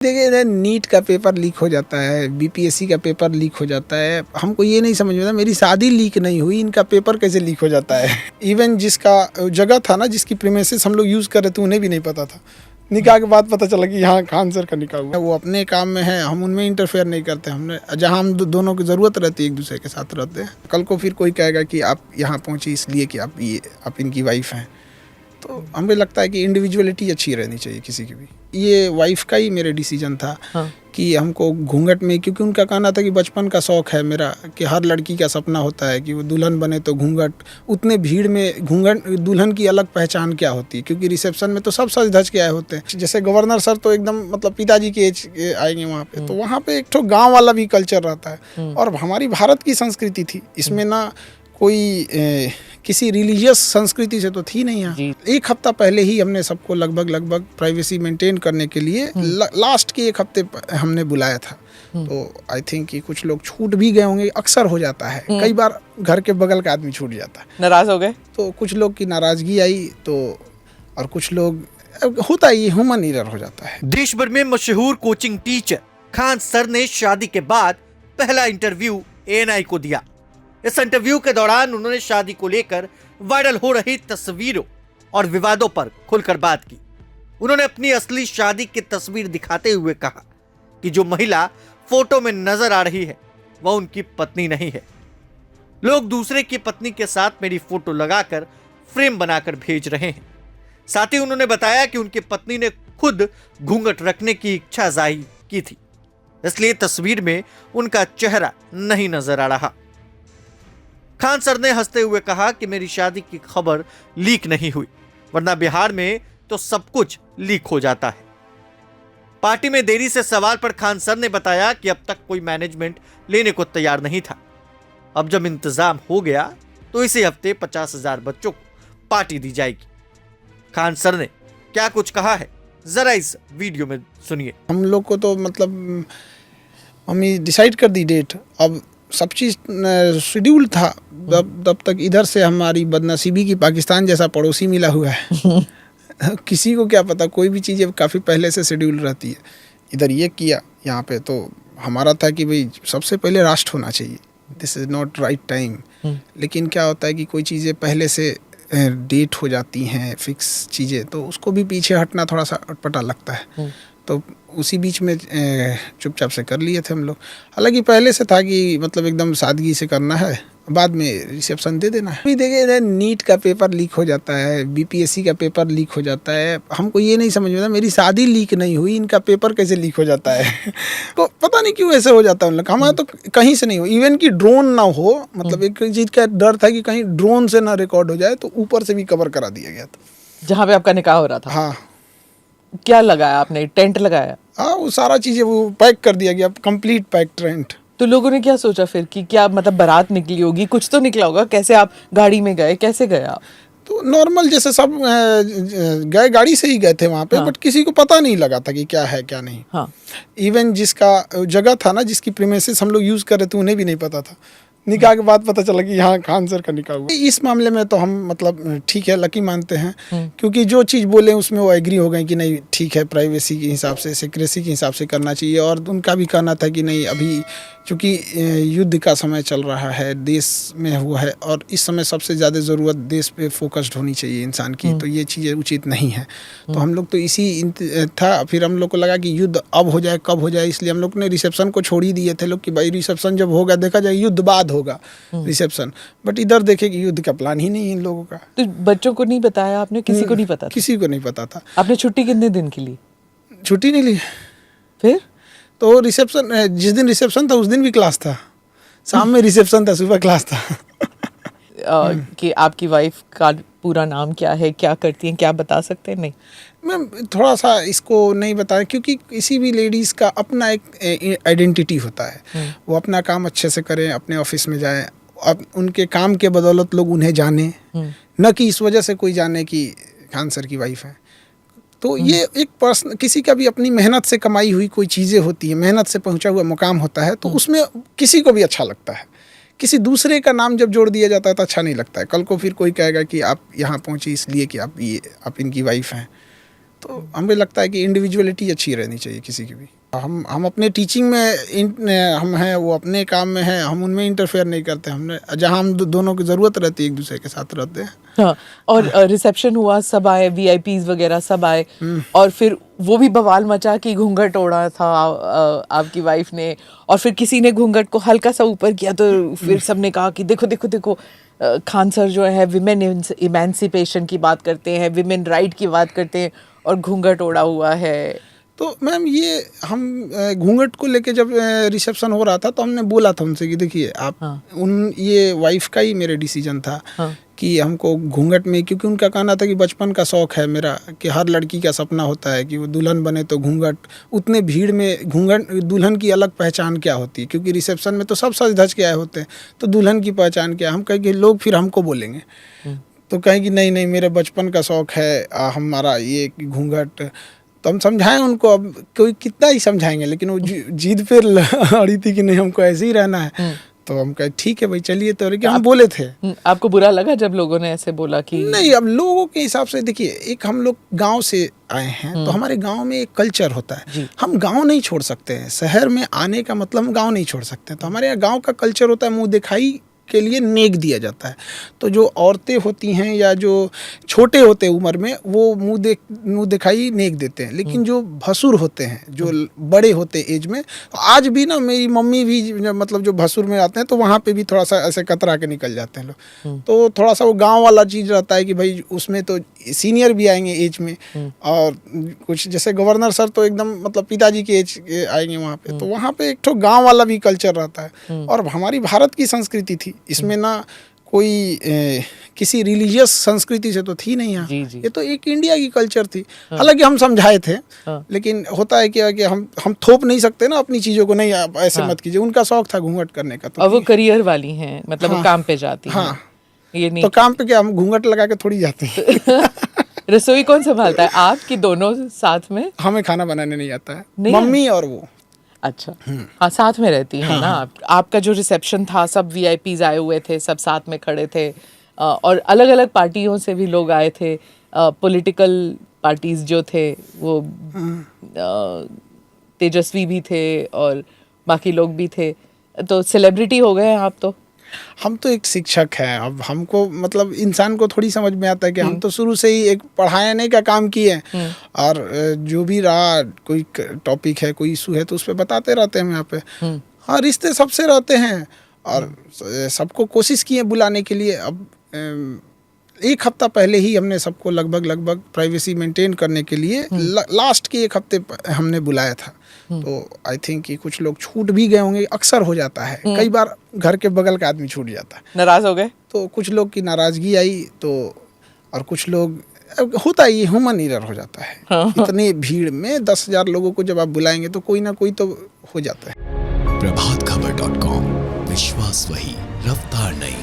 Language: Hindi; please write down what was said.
देखिए, नीट का पेपर लीक हो जाता है, बीपीएससी का पेपर लीक हो जाता है। हमको ये नहीं समझ में आता, मेरी शादी लीक नहीं हुई, इनका पेपर कैसे लीक हो जाता है। इवन जिसका जगह था ना, जिसकी प्रीमिसेस हम लोग यूज़ कर रहे थे, उन्हें भी नहीं पता था। निकाह के बाद पता चला कि यहाँ खान सर का निकाह हुआ। वो अपने काम में है, हम उनमें इंटरफेयर नहीं करते। हमने जहाँ हम दोनों की ज़रूरत रहती है, एक दूसरे के साथ रहते हैं। कल को फिर कोई कहेगा कि आप यहाँ पहुँची इसलिए कि आप इनकी वाइफ हैं, तो हमें लगता है कि इंडिविजुअलिटी अच्छी रहनी चाहिए किसी की भी। ये वाइफ का ही मेरे डिसीजन था। हाँ। कि हमको घूंघट में, क्योंकि उनका कहना था कि बचपन का शौक़ है मेरा कि हर लड़की का सपना होता है कि वो दुल्हन बने तो घूंघट। उतने भीड़ में घूंघट, दुल्हन की अलग पहचान क्या होती है, क्योंकि रिसेप्शन में तो सब सज धज के आए होते हैं। जैसे गवर्नर सर तो एकदम मतलब पिताजी के एज के आएंगे वहाँ पे, तो वहाँ पे एक तो गाँव वाला भी कल्चर रहता है। और हमारी भारत की संस्कृति थी, इसमें ना कोई किसी रिलीजियस संस्कृति से तो थी नहीं यहाँ। एक हफ्ता पहले ही हमने सबको लगभग प्राइवेसी मेंटेन करने के लिए लास्ट के एक हफ्ते हमने बुलाया था। तो आई थिंक कि कुछ लोग छूट भी गए होंगे, अक्सर हो जाता है। कई बार घर के बगल का आदमी छूट जाता है, नाराज हो गए, तो कुछ लोग की नाराजगी आई, तो और कुछ लोग होता है, ये ह्यूमन एरर हो जाता है। देश भर में मशहूर कोचिंग टीचर खान सर ने शादी के बाद पहला इंटरव्यू ANI को दिया। इस इंटरव्यू के दौरान उन्होंने शादी को लेकर वायरल हो रही तस्वीरों और विवादों पर खुलकर बात की। उन्होंने अपनी असली शादी की तस्वीर दिखाते हुए कहा कि जो महिला फोटो में नजर आ रही है वह उनकी पत्नी नहीं है। लोग दूसरे की पत्नी के साथ मेरी फोटो लगाकर फ्रेम बनाकर भेज रहे हैं। साथ ही उन्होंने बताया कि उनकी पत्नी ने खुद घूंघट रखने की इच्छा जाहिर की थी, इसलिए तस्वीर में उनका चेहरा नहीं नजर आ रहा। खान सर ने हंसते हुए कहा कि मेरी शादी की खबर लीक नहीं हुई, वरना बिहार में तो सब कुछ लीक हो जाता है। पार्टी में देरी से सवाल पर खान सर ने बताया कि अब तक कोई मैनेजमेंट लेने को तैयार नहीं था। अब जब इंतजाम हो गया तो इसी हफ्ते 50,000 बच्चों को पार्टी दी जाएगी। खान सर ने क्या कुछ कहा है, जरा इस वीडियो में सुनिए। हम लोग को तो मतलब मम्मी डिसाइड कर दी डेट, अब सब चीज़ शेड्यूल था। तब तक इधर से हमारी बदनसीबी की पाकिस्तान जैसा पड़ोसी मिला हुआ है। किसी को क्या पता, कोई भी चीज़ें काफ़ी पहले से शेड्यूल रहती है। इधर ये किया, यहाँ पे तो हमारा था कि भाई सबसे पहले राष्ट्र होना चाहिए, this is not right time. लेकिन क्या होता है कि कोई चीज़ें पहले से डेट हो जाती हैं, फिक्स चीज़ें, तो उसको भी पीछे हटना थोड़ा सा अटपटा लगता है। तो उसी बीच में चुपचाप से कर लिए थे हम लोग। हालांकि पहले से था कि मतलब एकदम सादगी से करना है, बाद में रिसेप्शन दे देना है। अभी देखिए, नीट का पेपर लीक हो जाता है, बीपीएससी का पेपर लीक हो जाता है। हमको ये नहीं समझ में आता, मेरी शादी लीक नहीं हुई, इनका पेपर कैसे लीक हो जाता है। तो पता नहीं क्यों ऐसे हो जाता है उन लोग। हमारा तो कहीं से नहीं हो, इवन कि ड्रोन ना हो, मतलब एक चीज़ का डर था कि कहीं ड्रोन से ना रिकॉर्ड हो जाए, तो ऊपर से भी कवर करा दिया गया था जहाँ पे आपका निकाह हो रहा था। हाँ। क्या लगाया आपने, टेंट लगाया? हाँ, वो सारा चीज़ें वो पैक कर दिया गया, कंप्लीट पैक टेंट। तो लोगों ने क्या सोचा फिर कि क्या मतलब बारात निकली होगी, कुछ तो निकला होगा? कैसे आप गाड़ी में गए, कैसे गए आप? तो नॉर्मल जैसे सब गए, गाड़ी से ही गए थे वहाँ पे। हाँ। बट किसी को पता नहीं लगा था कि क्या है क्या नहीं। हाँ। इवन जिसका जगह था ना, जिसकी प्रीमिसेस हम लोग यूज़ कर रहे थे, उन्हें भी नहीं पता था। निकाह के बाद पता चला कि यहाँ खान सर का निकाह हुआ। इस मामले में तो हम मतलब ठीक है, लकी मानते हैं, क्योंकि जो चीज़ बोले उसमें वो एग्री हो गए कि नहीं ठीक है, प्राइवेसी के हिसाब से, सिक्रेसी के हिसाब से करना चाहिए। और उनका भी कहना था कि नहीं, अभी चूँकि युद्ध का समय चल रहा है, देश में हुआ है, और इस समय सबसे ज़्यादा ज़रूरत देश पे फोकस्ड होनी चाहिए इंसान की, तो ये चीज़ें उचित नहीं है। तो हम लोग तो इसी था। फिर हम लोग को लगा कि युद्ध अब हो जाए, कब हो जाए, इसलिए हम लोग ने रिसेप्शन को छोड़ ही दिए थे लोग कि भाई रिसेप्शन जब होगा देखा जाए, युद्ध बाद होगा रिसेप्शन। बट इधर देखे कि युद्ध का प्लान ही नहीं है इन लोगों का। तो बच्चों को नहीं बताया आपने? किसी को नहीं पता था? किसी को नहीं पता था। आपने छुट्टी कितने दिन की ली? छुट्टी नहीं ली। फिर तो रिसेप्शन, जिस दिन रिसेप्शन था उस दिन भी क्लास था, शाम में रिसेप्शन था, सुबह क्लास था। कि आपकी वाइफ का पूरा नाम क्या है, क्या करती हैं, क्या बता सकते हैं? नहीं, मैं थोड़ा सा इसको नहीं बताया, क्योंकि किसी भी लेडीज़ का अपना एक आइडेंटिटी होता है। वो अपना काम अच्छे से करें, अपने ऑफिस में जाएं, अब उनके काम के बदौलत लोग उन्हें जाने, न कि इस वजह से कोई जाने कि खान सर की वाइफ है। तो ये एक पर्सन, किसी का भी अपनी मेहनत से कमाई हुई कोई चीज़ें होती हैं, मेहनत से पहुंचा हुआ मुकाम होता है, तो उसमें किसी को भी अच्छा लगता है। किसी दूसरे का नाम जब जोड़ दिया जाता है तो अच्छा नहीं लगता है। कल को फिर कोई कहेगा कि आप यहाँ पहुँची इसलिए कि आप इनकी वाइफ हैं, तो हमें लगता है कि इंडिविजुअलिटी अच्छी रहनी चाहिए किसी की भी। हम अपने टीचिंग में हम हैं, वो अपने काम में हैं, हम उनमें इंटरफेयर नहीं करते। हमने जहाँ हम दोनों की ज़रूरत रहती है एक दूसरे के साथ रहते हैं। हाँ, और रिसेप्शन हुआ, सब आए, वीआईपीज वगैरह सब आए, और फिर वो भी बवाल मचा कि घूंघट ओढ़ा था आपकी वाइफ ने, और फिर किसी ने घूंघट को हल्का सा ऊपर किया तो फिर सबने कहा कि देखो देखो देखो खान सर जो है विमेन इमेंसिपेशन की बात करते हैं, विमेन राइट की बात करते हैं, और घूंघट ओढ़ा हुआ है। तो मैम ये हम घूंघट को लेके जब रिसेप्शन हो रहा था तो हमने बोला था उनसे कि देखिए आप ये वाइफ का ही मेरे डिसीजन था कि हमको घूंघट में, क्योंकि उनका कहना था कि बचपन का शौक़ है मेरा कि हर लड़की का सपना होता है कि वो दुल्हन बने तो घूंघट, उतने भीड़ में घूंघट, दुल्हन की अलग पहचान क्या होती है, क्योंकि रिसेप्शन में तो सब सज धज के आए होते हैं, तो दुल्हन की पहचान क्या। हम कहें कि लोग फिर हमको बोलेंगे, तो कहें कि नहीं नहीं मेरे बचपन का शौक़ है हमारा ये घूंघट। तो हम समझाएं उनको, अब कोई कितना ही समझाएंगे, लेकिन वो जिद पे अड़ी थी कि नहीं हमको ऐसे ही रहना है। तो हम कहे ठीक है भाई चलिए, तो लेकिन हम बोले थे। आपको बुरा लगा जब लोगों ने ऐसे बोला कि नहीं? अब लोगों के हिसाब से देखिए, एक हम लोग गांव से आए हैं, तो हमारे गांव में एक कल्चर होता है, हम गांव नहीं छोड़ सकते हैं। शहर में आने का मतलब हम गांव नहीं छोड़ सकते, तो हमारे यहाँ गांव का कल्चर होता है, मुँह दिखाई के लिए नेक दिया जाता है। तो जो औरतें होती हैं या जो छोटे होते हैं उम्र में, वो मुँह दिखाई नेक देते हैं, लेकिन जो भसुर होते हैं, जो बड़े होते हैं एज में, आज भी ना मेरी मम्मी भी मतलब जो भसुर में आते हैं तो वहाँ पे भी थोड़ा सा ऐसे कतरा के निकल जाते हैं लोग। तो थोड़ा सा वो गांव वाला चीज़ रहता है कि भाई उसमें तो सीनियर भी आएंगे एज में, और कुछ जैसे गवर्नर सर तो एकदम मतलब पिताजी के एज के आएंगे वहाँ पे, तो वहाँ पे एक तो गाँव वाला भी कल्चर रहता है। और हमारी भारत की संस्कृति थी, इसमें ना कोई किसी रिलीजियस संस्कृति से तो थी नहीं यहाँ, ये तो एक इंडिया की कल्चर थी। हालांकि हम समझाए थे, लेकिन होता है क्या कि हम थोप नहीं सकते ना अपनी चीज़ों को, नहीं आप ऐसे मत कीजिए। उनका शौक था घूंघट करने का, तो और वो करियर वाली हैं, मतलब वो काम पे जाती हैं। ये नहीं तो काम पे क्या हम घूंघट लगा के थोड़ी जाते हैं। रसोई कौन संभालता है, आप कि दोनों साथ में? हमें खाना बनाने नहीं आता है, मम्मी और वो। अच्छा, हाँ, साथ में रहती है ना आप। आपका जो रिसेप्शन था, सब वीआईपीज आए हुए थे, सब साथ में खड़े थे, और अलग अलग पार्टियों से भी लोग आए थे, पॉलिटिकल पार्टीज जो थे वो तेजस्वी भी थे और बाकी लोग भी थे, तो सेलिब्रिटी हो गए आप। तो हम तो एक शिक्षक हैं, अब हमको मतलब इंसान को थोड़ी समझ में आता है कि हम तो शुरू से ही एक पढ़ाने का काम किए हैं, और जो भी रहा कोई टॉपिक है, कोई इशू है, तो उस पर बताते रहते हैं हम यहाँ पे। हाँ, रिश्ते सबसे रहते हैं और सबको कोशिश किए बुलाने के लिए। अब एक हफ्ता पहले ही हमने सबको लगभग प्राइवेसी मेंटेन करने के लिए लास्ट के एक हफ्ते हमने बुलाया था। तो आई थिंक कि कुछ लोग छूट भी गए होंगे, अक्सर हो जाता है, कई बार घर के बगल का आदमी छूट जाता है, नाराज हो गए, तो कुछ लोग की नाराजगी आई, तो और कुछ लोग होता है, ये ह्यूमन एरर हो जाता है। इतनी भीड़ में 10,000 लोगों को जब आप बुलाएंगे तो कोई ना कोई तो हो जाता है। प्रभातखबर.com, विश्वास वही, रफ्तार नहीं।